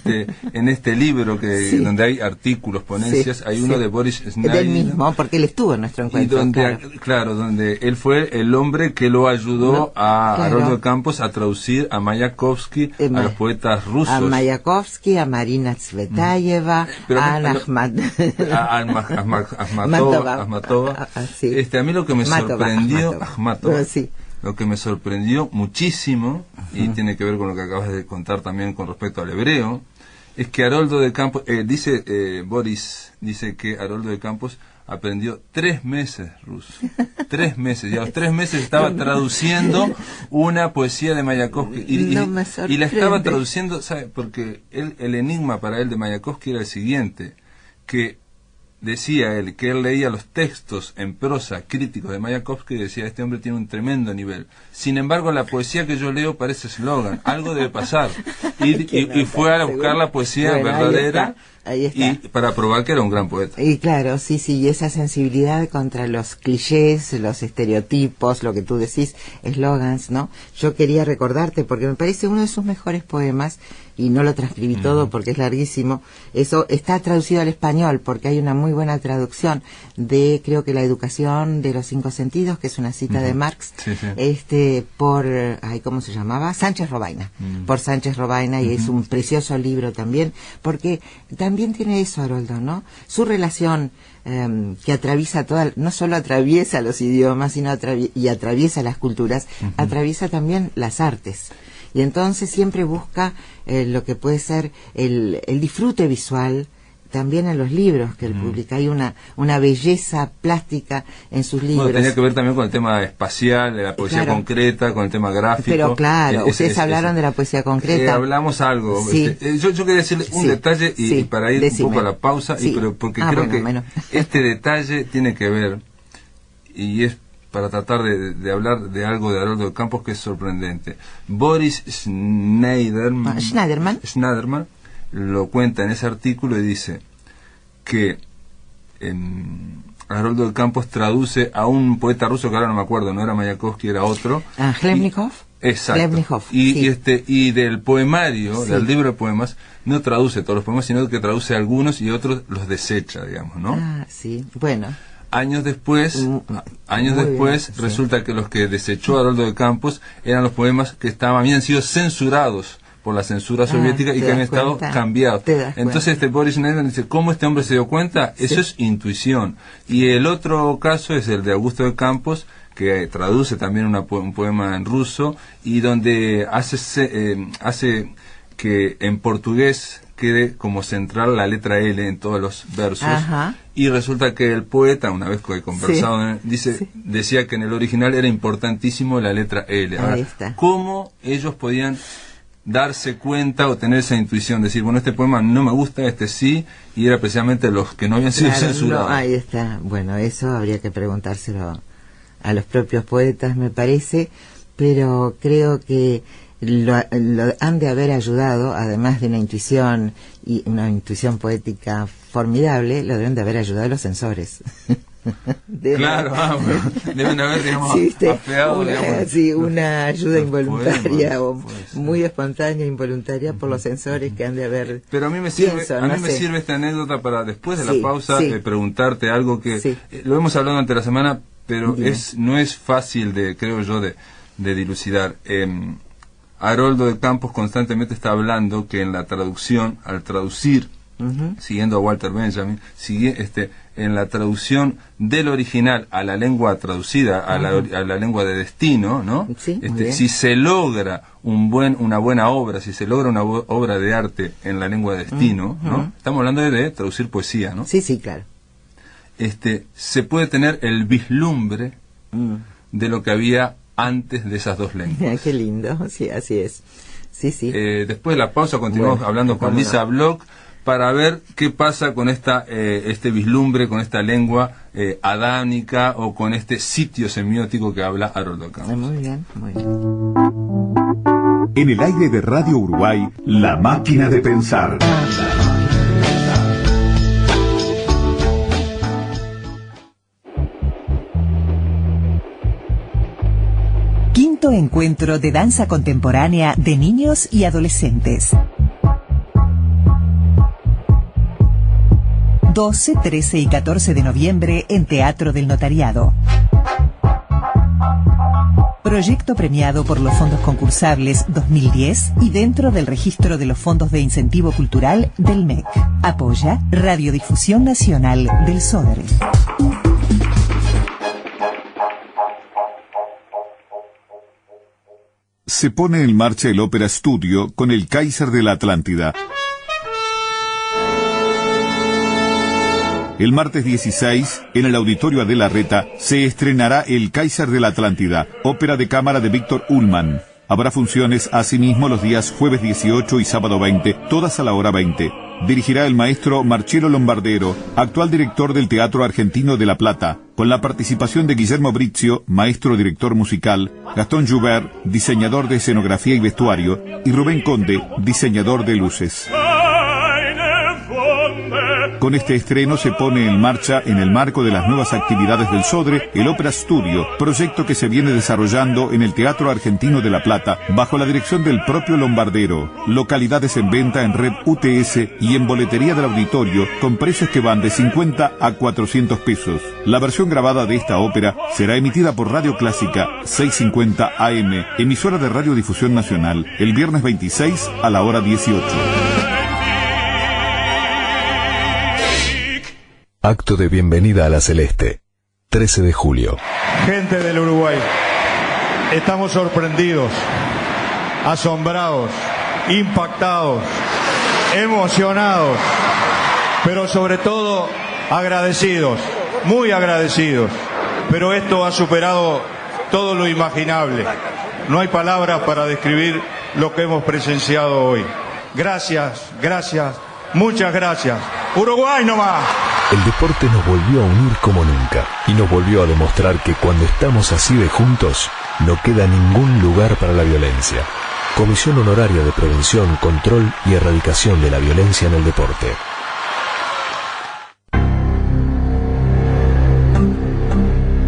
S2: este libro donde hay artículos, ponencias, hay uno de Boris Schneiderman.
S7: Del mismo, porque él estuvo en nuestro encuentro.
S2: Y donde él fue el hombre que lo ayudó a Haroldo de Campos a traducir a Mayakovsky, a los poetas rusos.
S7: A Mayakovsky, a Marina Tsvetaeva, a
S2: Akhmatova. A mí lo que me sorprendió, lo que me sorprendió muchísimo, y tiene que ver con lo que acabas de contar también con respecto al hebreo, es que Haroldo de Campos, Boris dice que Haroldo de Campos aprendió 3 meses ruso. 3 meses. Y a los 3 meses estaba traduciendo una poesía de Mayakovsky. Y la estaba traduciendo, ¿sabe? Porque el enigma para él de Mayakovsky era el siguiente, que decía él que él leía los textos en prosa críticos de Mayakovsky y decía, este hombre tiene un tremendo nivel. Sin embargo, la poesía que yo leo parece eslogan, algo debe pasar. Y fue a buscar la poesía verdadera. Ahí está. Y para probar que era un gran poeta.
S7: Y claro, sí, y esa sensibilidad contra los clichés, los estereotipos, lo que tú decís, eslogans, ¿no? Yo quería recordarte, porque me parece uno de sus mejores poemas, y no lo transcribí todo porque es larguísimo. Eso está traducido al español, porque hay una muy buena traducción de, creo que La educación de los 5 sentidos, que es una cita de Marx, por, ¿cómo se llamaba? Sánchez Robaina, por Sánchez Robaina, y es un precioso libro también, porque también tiene eso, Haroldo, ¿no? Su relación que atraviesa no solo atraviesa los idiomas, sino atraviesa las culturas, atraviesa también las artes. Y entonces siempre busca lo que puede ser el disfrute visual, también en los libros que él publica. Hay una belleza plástica en sus libros.
S2: Bueno, tenía que ver también con el tema espacial, de la poesía concreta, con el tema gráfico.
S7: Pero claro, ustedes hablaron de la poesía concreta.
S2: Hablamos algo.
S7: Sí.
S2: Yo quería decirle un detalle y para ir un poco a la pausa, porque creo que este detalle tiene que ver, y es para tratar de hablar de algo de Haroldo de Campos que es sorprendente. Boris Schneiderman lo cuenta en ese artículo y dice que Haroldo de Campos traduce a un poeta ruso que ahora no me acuerdo, no era Mayakovsky, era otro.
S7: Hlemnikov.
S2: Exacto. Y del poemario, del libro de poemas, no traduce todos los poemas, sino que traduce algunos y otros los desecha, digamos, ¿no?
S7: Sí, bueno.
S2: Años después resulta que los que desechó Haroldo de Campos eran los poemas que habían sido censurados por la censura soviética y que habían estado cambiados. Entonces Boris Schneiderman dice, ¿cómo este hombre se dio cuenta? Eso es intuición. Y el otro caso es el de Augusto de Campos, que traduce también un poema en ruso y donde hace que en portugués quede como central la letra L en todos los versos. Y resulta que el poeta, una vez que he conversado, decía que en el original era importantísimo la letra L. Ahora, ¿cómo ellos podían darse cuenta o tener esa intuición? Decir, bueno, este poema no me gusta, este sí, y era precisamente los que no habían sido censurados.
S7: Ahí está. Bueno, eso habría que preguntárselo a los propios poetas, me parece, pero creo que lo han de haber ayudado, además de una intuición y una intuición poética formidable, lo deben de haber ayudado los censores.
S2: Deben haber, digamos, afeado,
S7: una ayuda involuntaria muy espontánea, involuntaria por los censores que han de haber.
S2: Pero a mí me sirve, sirve esta anécdota para después de la pausa preguntarte algo que lo hemos hablado durante la semana, pero no es fácil creo yo, de dilucidar. Haroldo de Campos constantemente está hablando que en la traducción, al traducir, siguiendo a Walter Benjamin, en la traducción del original a la lengua traducida, a la lengua de destino, ¿no? Si se logra una buena obra, si se logra una obra de arte en la lengua de destino, ¿no? Estamos hablando de traducir poesía, ¿no?
S7: Sí, claro.
S2: Se puede tener el vislumbre de lo que había antes de esas dos lenguas.
S7: Qué lindo, sí, así es. Sí.
S2: Después de la pausa continuamos hablando con Lisa Bloch para ver qué pasa con este vislumbre, con esta lengua adánica o con este sitio semiótico que habla Haroldo Campos.
S7: Muy bien.
S4: En el aire de Radio Uruguay, La Máquina de Pensar.
S5: Quinto encuentro de danza contemporánea de niños y adolescentes. 12, 13 y 14 de noviembre en Teatro del Notariado. Proyecto premiado por los fondos concursables 2010 y dentro del registro de los fondos de incentivo cultural del MEC. Apoya Radiodifusión Nacional del Sodre.
S4: Se pone en marcha el Ópera Studio con El Kaiser de la Atlántida. El martes 16, en el Auditorio Adela Reta, se estrenará El Kaiser de la Atlántida, ópera de cámara de Víctor Ullmann. Habrá funciones asimismo los días jueves 18 y sábado 20, todas a la hora 20. Dirigirá el maestro Marcello Lombardero, actual director del Teatro Argentino de La Plata, con la participación de Guillermo Brizio, maestro director musical, Gastón Joubert, diseñador de escenografía y vestuario, y Rubén Conde, diseñador de luces. Con este estreno se pone en marcha, en el marco de las nuevas actividades del Sodre, el Ópera Studio, proyecto que se viene desarrollando en el Teatro Argentino de La Plata, bajo la dirección del propio Lombardero. Localidades en venta en Red UTS y en boletería del auditorio, con precios que van de 50 a 400 pesos. La versión grabada de esta ópera será emitida por Radio Clásica 650 AM, emisora de Radiodifusión Nacional, el viernes 26 a la hora 18.
S8: Acto de bienvenida a la Celeste, 13 de julio.
S9: Gente del Uruguay, estamos sorprendidos, asombrados, impactados, emocionados, pero sobre todo agradecidos, muy agradecidos. Pero esto ha superado todo lo imaginable. No hay palabras para describir lo que hemos presenciado hoy. Gracias, gracias, muchas gracias. Uruguay nomás.
S8: El deporte nos volvió a unir como nunca y nos volvió a demostrar que cuando estamos así de juntos, no queda ningún lugar para la violencia. Comisión Honoraria de Prevención, Control y Erradicación de la Violencia en el Deporte.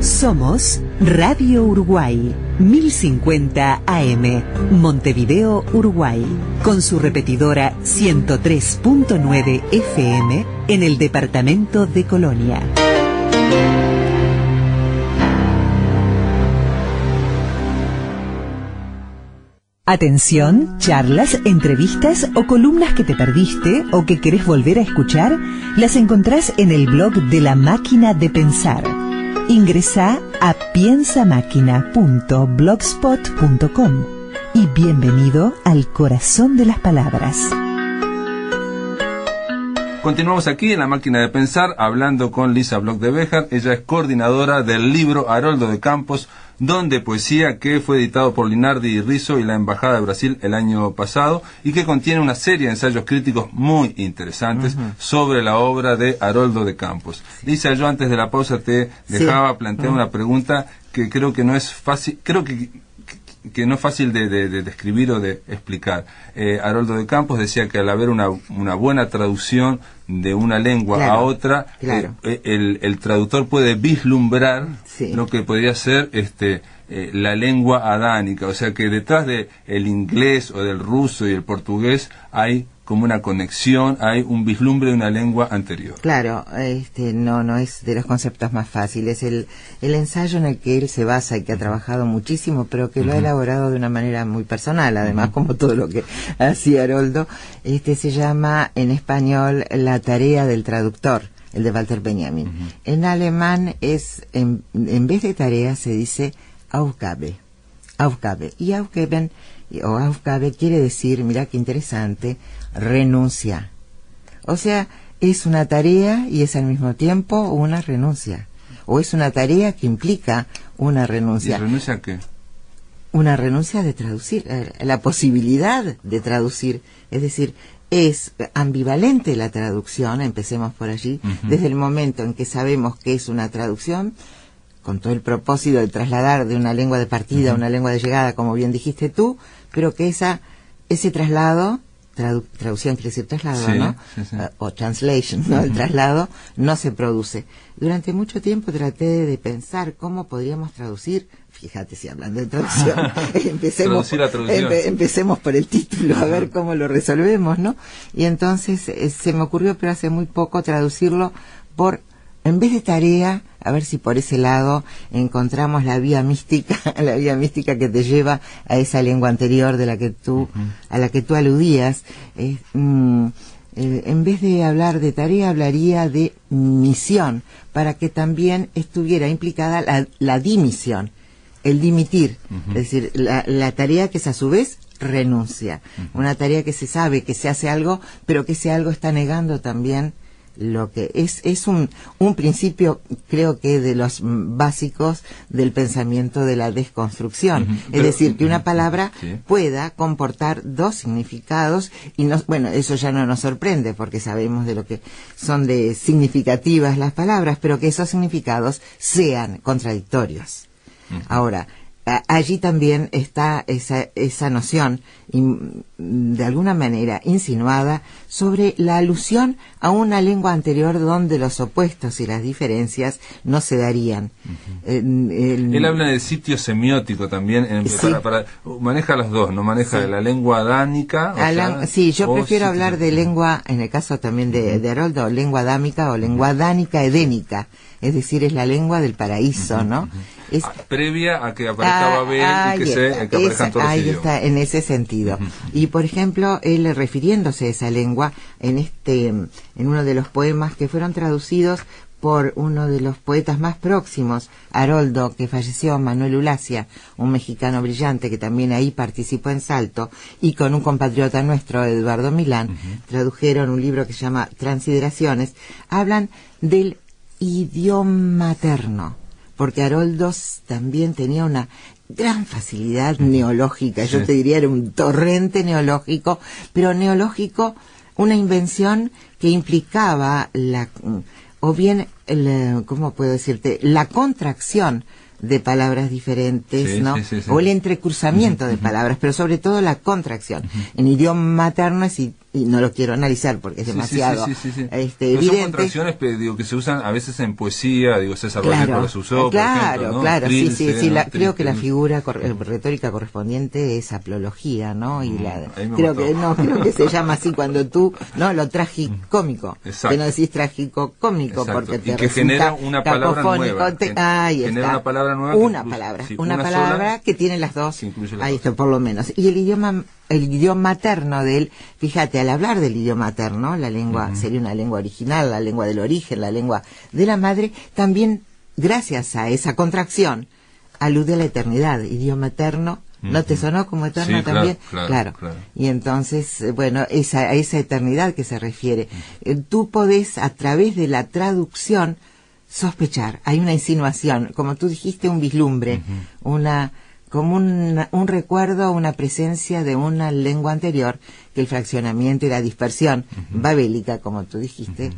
S5: Somos Radio Uruguay, 1050 AM, Montevideo, Uruguay, con su repetidora 103.9 FM en el departamento de Colonia. Atención, charlas, entrevistas o columnas que te perdiste o que querés volver a escuchar, las encontrás en el blog de La Máquina de Pensar. Ingresá a piensamáquina.blogspot.com y bienvenido al corazón de las palabras.
S2: Continuamos aquí en La Máquina de Pensar hablando con Lisa Bloch de Béjar. Ella es coordinadora del libro Haroldo de Campos, Don de Poesía, que fue editado por Linardi y Rizzo y la Embajada de Brasil el año pasado, y que contiene una serie de ensayos críticos muy interesantes sobre la obra de Haroldo de Campos. Lisa, yo antes de la pausa te dejaba plantear una pregunta que creo que no es fácil, que no es fácil de describir o de explicar. Haroldo de Campos decía que al haber una buena traducción de una lengua a otra, el traductor puede vislumbrar lo que podría ser la lengua adánica, o sea que detrás de el inglés o del ruso y el portugués hay como una conexión, hay un vislumbre de una lengua anterior.
S7: Claro, no es de los conceptos más fáciles. El ensayo en el que él se basa y que ha trabajado muchísimo, pero que lo ha elaborado de una manera muy personal, además, como todo lo que hacía Haroldo, se llama en español La tarea del traductor, el de Walter Benjamin. En alemán es, en vez de tarea se dice Aufgabe. Y Aufgaben, o Aufgabe quiere decir, mira qué interesante, renuncia. O sea, es una tarea y es al mismo tiempo una renuncia. O es una tarea que implica una renuncia.
S2: ¿Y renuncia a qué?
S7: Una renuncia de traducir, la posibilidad de traducir. Es decir, es ambivalente la traducción, empecemos por allí, desde el momento en que sabemos que es una traducción, con todo el propósito de trasladar de una lengua de partida a una lengua de llegada, como bien dijiste tú, pero que ese traslado, traducción quiere decir traslado, ¿no? O translation, ¿no? El traslado no se produce. Durante mucho tiempo traté de pensar cómo podríamos traducir, fíjate si hablando de traducción, empecemos por el título, a ver cómo lo resolvemos, ¿no? Y entonces se me ocurrió, pero hace muy poco, traducirlo por, en vez de tarea, a ver si por ese lado encontramos la vía mística que te lleva a esa lengua anterior de la que tú, a la que tú aludías. En vez de hablar de tarea, hablaría de misión, para que también estuviera implicada la dimisión, el dimitir, es decir, la tarea que es a su vez renuncia, una tarea que se sabe que se hace algo, pero que ese algo está negando también lo que es un principio, creo que de los básicos del pensamiento de la desconstrucción. Es decir, que una palabra pueda comportar dos significados y bueno, eso ya no nos sorprende porque sabemos de lo que son de significativas las palabras, pero que esos significados sean contradictorios. Ahora, allí también está esa noción de alguna manera insinuada sobre la alusión a una lengua anterior donde los opuestos y las diferencias no se darían.
S2: Él habla de sitio semiótico también, maneja los dos, no maneja la lengua dánica.
S7: Sí, yo prefiero hablar de lengua, en el caso también de Haroldo, lengua dámica o lengua dánica edénica, es decir, es la lengua del paraíso, ¿no? Es
S2: previa a que aparezca Babel y que aparezcan todos los idiomas.
S7: Ahí está, en ese sentido. Y por ejemplo, él refiriéndose a esa lengua en uno de los poemas que fueron traducidos por uno de los poetas más próximos, Haroldo, que falleció, Manuel Ulacia, un mexicano brillante que también ahí participó en Salto, y con un compatriota nuestro, Eduardo Milán, tradujeron un libro que se llama Transideraciones. Hablan del idioma materno, porque Haroldo también tenía una gran facilidad neológica, yo te diría era un torrente neológico, pero neológico, una invención que implicaba ¿cómo puedo decirte? La contracción de palabras diferentes, ¿no? O el entrecruzamiento de palabras, pero sobre todo la contracción. En idioma materno y no lo quiero analizar porque es demasiado evidente.
S2: Son contracciones que se usan a veces en poesía, César Vallejo los usó, por ejemplo, ¿no?
S7: Trilce, creo que la figura retórica correspondiente es aplología, ¿no? Y creo que se llama así cuando tú, ¿no? Lo tragicómico, que no decís trágico-cómico, porque te
S2: que genera una palabra nueva.
S7: Una palabra Una palabra que tiene las dos. Ahí está, por lo menos. Y el idioma materno de él, fíjate, al hablar del idioma materno, la lengua sería una lengua original, la lengua del origen, la lengua de la madre, también, gracias a esa contracción, alude a la eternidad. Idioma eterno, ¿no te sonó como eterno también? Claro. Y entonces, bueno, a esa eternidad que se refiere. Tú podés, a través de la traducción, sospechar, hay una insinuación, como tú dijiste, un vislumbre, como un recuerdo, una presencia de una lengua anterior, que el fraccionamiento y la dispersión babélica, como tú dijiste,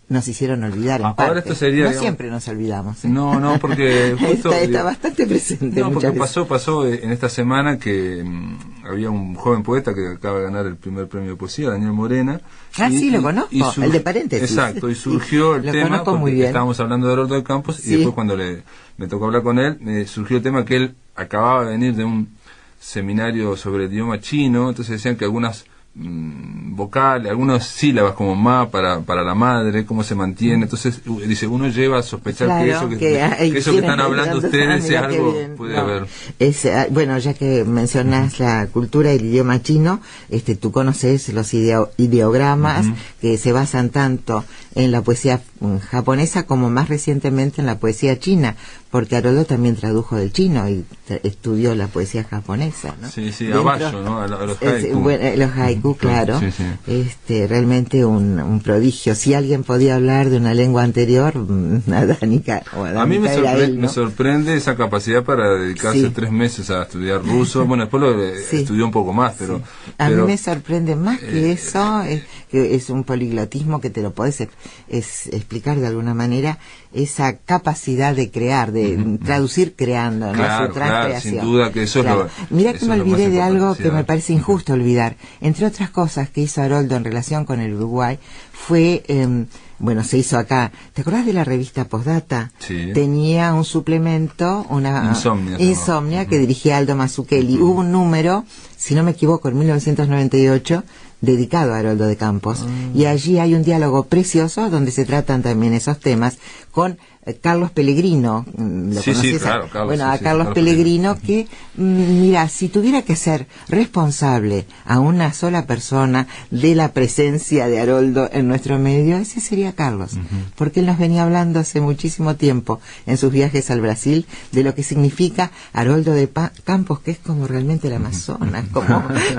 S7: nos hicieron olvidar en parte.
S2: Ahora esto sería,
S7: siempre nos olvidamos.
S2: No, porque justo
S7: está bastante presente.
S2: No, porque pasó en esta semana que había un joven poeta que acaba de ganar el primer premio de poesía, Daniel Morena.
S7: Sí, lo conozco, el de paréntesis.
S2: Exacto, y surgió el tema, porque estábamos hablando de Haroldo de Campos, y después cuando me tocó hablar con él, me surgió el tema que él acababa de venir de un seminario sobre el idioma chino, entonces decían que algunas vocales, algunas sílabas como ma para la madre, cómo se mantiene, entonces dice, uno lleva a sospechar que eso que están hablando ustedes es algo, puede haber.
S7: Bueno, ya que mencionas la cultura del idioma chino, tú conoces los ideogramas que se basan tanto en la poesía japonesa como más recientemente en la poesía china, porque Haroldo también tradujo del chino y estudió la poesía japonesa, ¿no?
S2: A Bayo, ¿no? A los haiku.
S7: Los haiku, claro. Realmente un prodigio. Si alguien podía hablar de una lengua anterior, adánica o adánica,
S2: a mí me sorprende esa capacidad para dedicarse 3 meses a estudiar ruso. Bueno, después estudió un poco más, pero...
S7: A mí me sorprende más que eso, que es un poliglotismo que te lo podés explicar de alguna manera, esa capacidad de crear, de traducir creando,
S2: claro,
S7: su transcreación.
S2: Sin duda que eso es lo...
S7: Mira que me olvidé de algo que me parece injusto olvidar. Entre otras cosas que hizo Haroldo en relación con el Uruguay, fue... se hizo acá. ¿Te acordás de la revista Postdata?
S2: Sí.
S7: Tenía un suplemento, una Insomnia que dirigía Aldo Mazzucchelli. Hubo un número, si no me equivoco, en 1998, dedicado a Haroldo de Campos. Y allí hay un diálogo precioso donde se tratan también esos temas con Carlos Pellegrino, ¿lo
S2: Sí,
S7: conoces?
S2: sí, claro, Carlos,
S7: bueno,
S2: sí,
S7: a
S2: sí,
S7: Carlos
S2: Carlos
S7: Pellegrino, que, mira, si tuviera que ser responsable a una sola persona de la presencia de Haroldo en nuestro medio, ese sería Carlos, porque él nos venía hablando hace muchísimo tiempo en sus viajes al Brasil de lo que significa Haroldo de Campos, que es como realmente el Amazonas,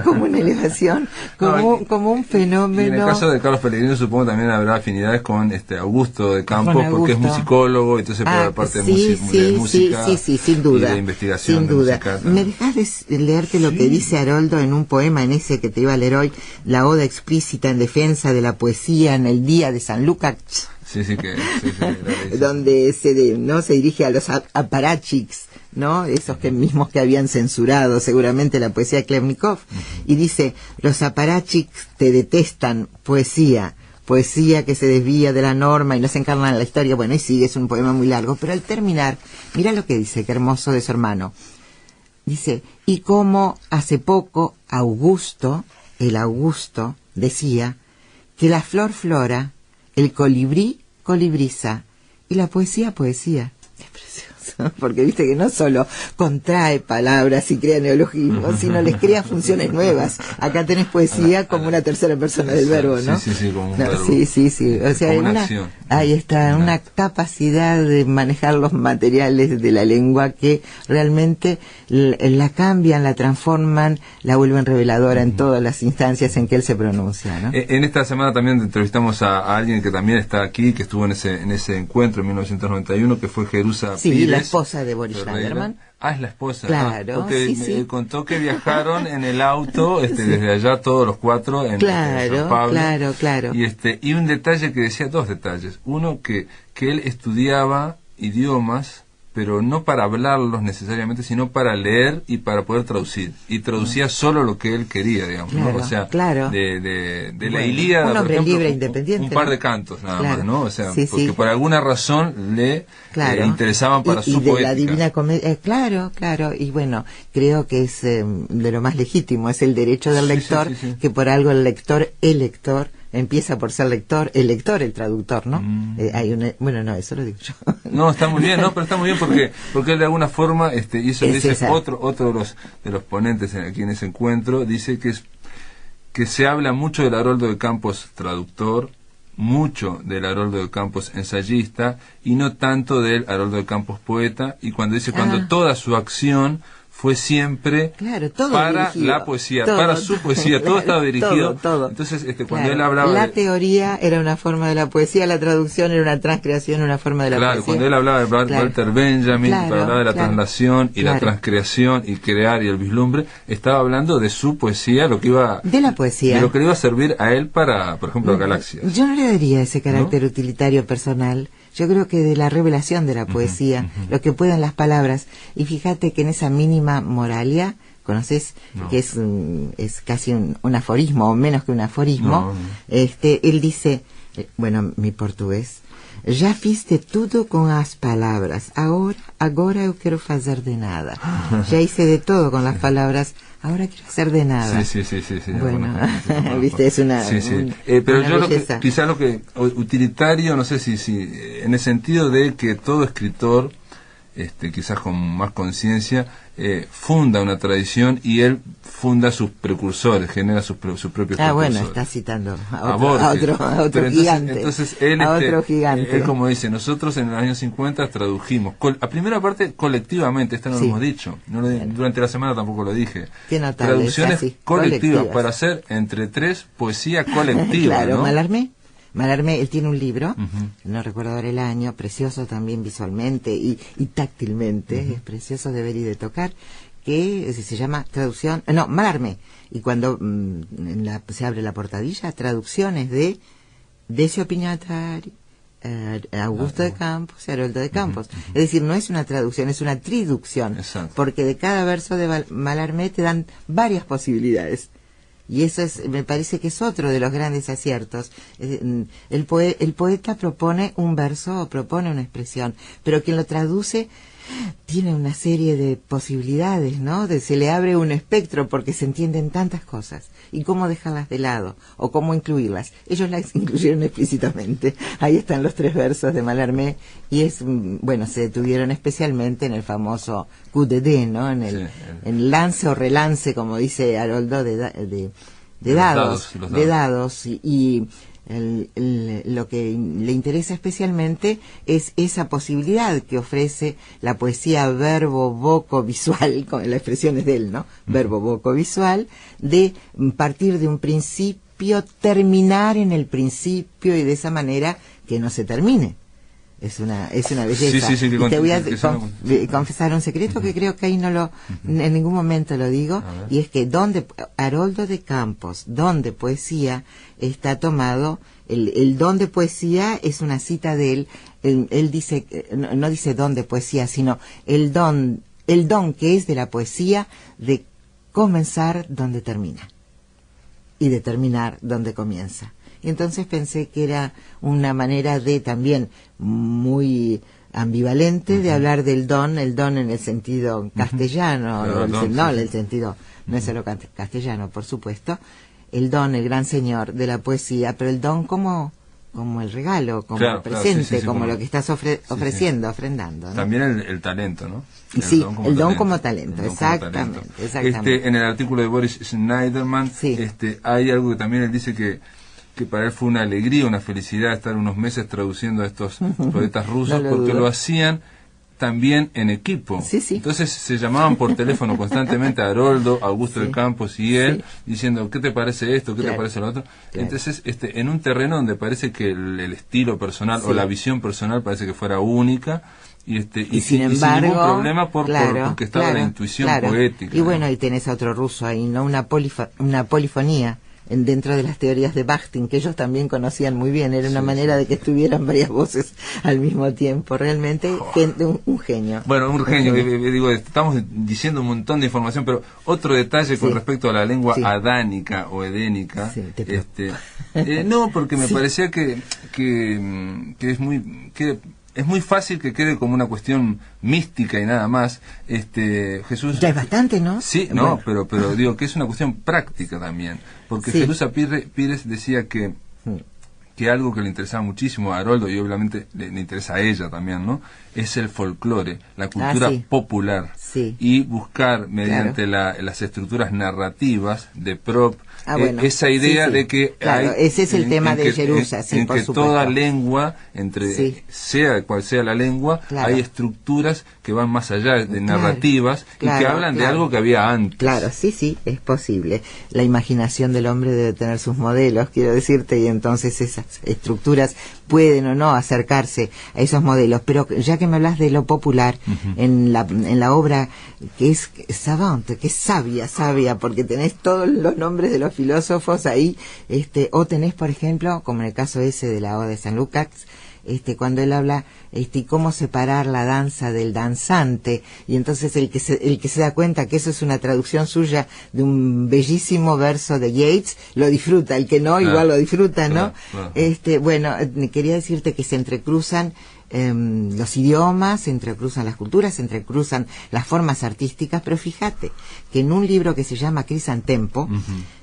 S7: como una elevación, como un fenómeno.
S2: Y en el caso de Carlos Pellegrino supongo también habrá afinidades con Augusto de Campos, porque es musicólogo, entonces por la parte de música
S7: sí, sin duda,
S2: y de investigación.
S7: Sin duda.
S2: Musical,
S7: ¿Me dejás de leerte lo que dice Haroldo en un poema, en ese que te iba a leer hoy, la oda explícita en defensa de la poesía en el día de San Lucas?
S2: Sí,
S7: donde se dirige a los aparachiks, ¿no? Esos mismos que habían censurado seguramente la poesía de Klevnikov, y dice: los aparachiks te detestan, poesía que se desvía de la norma y no se encarna en la historia. Bueno, y sigue, es un poema muy largo, pero al terminar, mira lo que dice, qué hermoso, de su hermano. Dice: y como hace poco el Augusto, decía que la flor flora, el colibrí colibriza y la poesía poesía. Qué precioso, porque viste que no solo contrae palabras y crea neologismos, sino les crea funciones nuevas. Acá tenés poesía como una tercera persona del verbo, ¿no?
S2: Sí, como un verbo.
S7: Sí. O sea,
S2: como una acción.
S7: Ahí está, una capacidad de manejar los materiales de la lengua que realmente la cambian, la transforman, la vuelven reveladora en todas las instancias en que él se pronuncia, ¿no?
S2: En esta semana también entrevistamos a alguien que también está aquí, que estuvo en ese encuentro en 1991, que fue Jerusa Pires,
S7: la esposa de Boris Schneiderman.
S2: Es la esposa.
S7: Claro,
S2: porque me contó que viajaron en el auto desde allá todos los cuatro en San Pablo.
S7: Claro.
S2: Y un detalle que decía, dos detalles. Uno, que él estudiaba idiomas, pero no para hablarlos necesariamente, sino para leer y para poder traducir. Y traducía solo lo que él quería, digamos, ¿no? O sea, de la Ilíada,
S7: un hombre
S2: por ejemplo,
S7: libre, independiente,
S2: un par
S7: ¿no?
S2: de cantos nada
S7: Claro.
S2: más, ¿no? O sea,
S7: Sí,
S2: porque por alguna razón le interesaban para su
S7: y de
S2: poética.
S7: la Divina Comedia, claro, y bueno, creo que es de lo más legítimo, es el derecho del lector, que por algo el lector empieza por ser lector, el lector, ¿no? Bueno, no, eso lo digo yo.
S2: No, está muy bien, pero está muy bien porque él de alguna forma, y eso dice otro de los ponentes aquí en ese encuentro, dice que se habla mucho del Haroldo de Campos traductor, mucho del Haroldo de Campos ensayista, y no tanto del Haroldo de Campos poeta, y cuando toda su acción fue siempre para
S7: dirigido,
S2: la poesía, para su poesía, todo estaba dirigido.
S7: Todo.
S2: Entonces, cuando él hablaba
S7: la teoría era una forma de la poesía, la traducción era una transcreación, una forma de la poesía.
S2: Cuando él hablaba de Walter Benjamin, hablaba de la translación y la transcreación y crear y el vislumbre, estaba hablando de su poesía,
S7: de la poesía,
S2: de lo que le iba a servir a él para, por ejemplo, Galaxias.
S7: Yo no le daría ese carácter utilitario personal. Yo creo que de la revelación de la poesía, lo que pueden las palabras. Y fíjate que en esa mínima moralia, ¿conoces? No. Que es casi un aforismo, o menos que un aforismo. Él dice, mi portugués: já fiz de tudo con las palabras, agora eu quero fazer de nada. Ya hice de todo con las palabras, ahora quiero hacer de nada.
S2: Sí.
S7: Bueno, viste, es una
S2: pero
S7: una
S2: yo
S7: belleza.
S2: quizá lo que utilitario, no sé si en el sentido de que todo escritor, quizás con más conciencia, funda una tradición y él funda sus precursores, genera sus propios precursores.
S7: Bueno, está citando a otro
S2: gigante.
S7: Entonces
S2: él,
S7: otro gigante.
S2: Él, como dice, nosotros en los años 50 tradujimos, a primera parte colectivamente, esto no lo hemos dicho, durante la semana tampoco lo dije.
S7: Qué notable,
S2: traducciones colectivas para hacer entre tres poesía colectiva.
S7: Claro,
S2: ¿no?
S7: Malarmé, él tiene un libro, no recuerdo ahora el año, precioso también visualmente y táctilmente, es precioso de ver y de tocar, que se llama Malarmé, y cuando se abre la portadilla, traducciones de Decio Pignatari, Augusto de Campos y Haroldo de Campos. Es decir, no es una traducción, es una triducción, porque de cada verso de Malarmé te dan varias posibilidades. Y eso me parece que es otro de los grandes aciertos. El poeta propone un verso o propone una expresión, pero quien lo traduce tiene una serie de posibilidades, ¿no? Se le abre un espectro porque se entienden tantas cosas. ¿Y cómo dejarlas de lado? ¿O cómo incluirlas? Ellos las incluyeron explícitamente. Ahí están los 3 versos de Mallarmé y se detuvieron especialmente en el famoso coup de dés, ¿no? En el lance o relance, como dice Haroldo, de dados. Lo que le interesa especialmente es esa posibilidad que ofrece la poesía verbo-voco-visual, la expresión es de él, ¿no? Verbo-voco-visual, de partir de un principio, terminar en el principio y de esa manera que no se termine. Es una belleza.
S2: Sí,
S7: y te voy a confesar un secreto que creo que ahí en ningún momento lo digo, y es que Haroldo de Campos, don de poesía, está tomado, el don de poesía es una cita de él. Él dice, no dice don de poesía, sino el don que es de la poesía de comenzar donde termina y de terminar donde comienza. Y entonces pensé que era una manera de también muy ambivalente de hablar del don, el don en el sentido castellano, en el sentido, no es solo castellano, por supuesto, el don, el gran señor de la poesía, pero el don como el regalo, como el presente, como lo que estás ofreciendo, ofrendando, ¿no?
S2: También el talento, ¿no?
S7: El don como talento, exactamente.
S2: En el artículo de Boris Schneiderman, hay algo que también él dice que para él fue una alegría, una felicidad estar unos meses traduciendo a estos poetas rusos, porque lo hacían también en equipo. Entonces se llamaban por teléfono constantemente a Haroldo, Augusto de Campos y él, diciendo, ¿qué te parece esto? ¿Qué te parece lo otro? Entonces, en un terreno donde parece que el estilo personal o la visión personal parece que fuera única, y sin embargo, sin ningún problema porque estaba la intuición poética.
S7: Y bueno, y tenés a otro ruso ahí, ¿no? Una polifonía dentro de las teorías de Bakhtin, que ellos también conocían muy bien, era una manera de que estuvieran varias voces al mismo tiempo, realmente un genio.
S2: Bueno, un genio, digo, estamos diciendo un montón de información, pero otro detalle con respecto a la lengua adánica o edénica, no, porque me parecía que es muy fácil que quede como una cuestión mística y nada más. Jesús
S7: ya es bastante, ¿no?
S2: Sí, no, pero digo que es una cuestión práctica también, porque Jerusa Pires decía que algo que le interesaba muchísimo a Haroldo, y obviamente le interesa a ella también, ¿no? Es el folclore, la cultura popular, y buscar mediante las estructuras narrativas de Prop esa idea de que
S7: ese es el tema de Jerusa,
S2: en que toda lengua, sea cual sea la lengua, hay estructuras que van más allá de narrativas y que hablan de algo que había antes.
S7: Claro, sí, es posible. La imaginación del hombre debe tener sus modelos, quiero decirte, y entonces esas estructuras pueden o no acercarse a esos modelos. Pero ya que me hablas de lo popular, en la obra que es savante, que es sabia, porque tenés todos los nombres de los filósofos ahí, o tenés, por ejemplo, como en el caso ese de la Oda de San Lucas, cuando él habla cómo separar la danza del danzante, y entonces el que se da cuenta que eso es una traducción suya de un bellísimo verso de Yeats, lo disfruta, el que no, igual lo disfruta, ¿no? Bueno, quería decirte que se entrecruzan los idiomas, se entrecruzan las culturas, se entrecruzan las formas artísticas, pero fíjate que en un libro que se llama Crisantempo,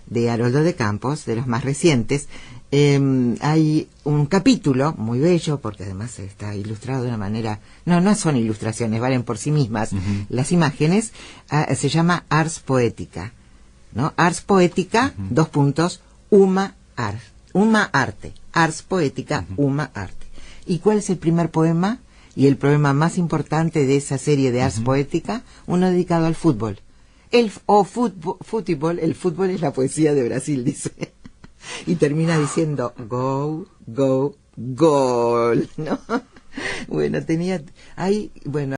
S7: de Haroldo de Campos, de los más recientes, hay un capítulo muy bello, porque además está ilustrado de una manera, no son ilustraciones, valen por sí mismas, las imágenes, se llama Ars Poetica, ¿no? Ars Poetica, Uma Arte, Ars Poetica, Uma Arte. ¿Y cuál es el primer poema? Y el poema más importante de esa serie de Ars Poética, uno dedicado al fútbol. El fútbol es la poesía de Brasil, dice. Y termina diciendo, go, gol, ¿no? Bueno,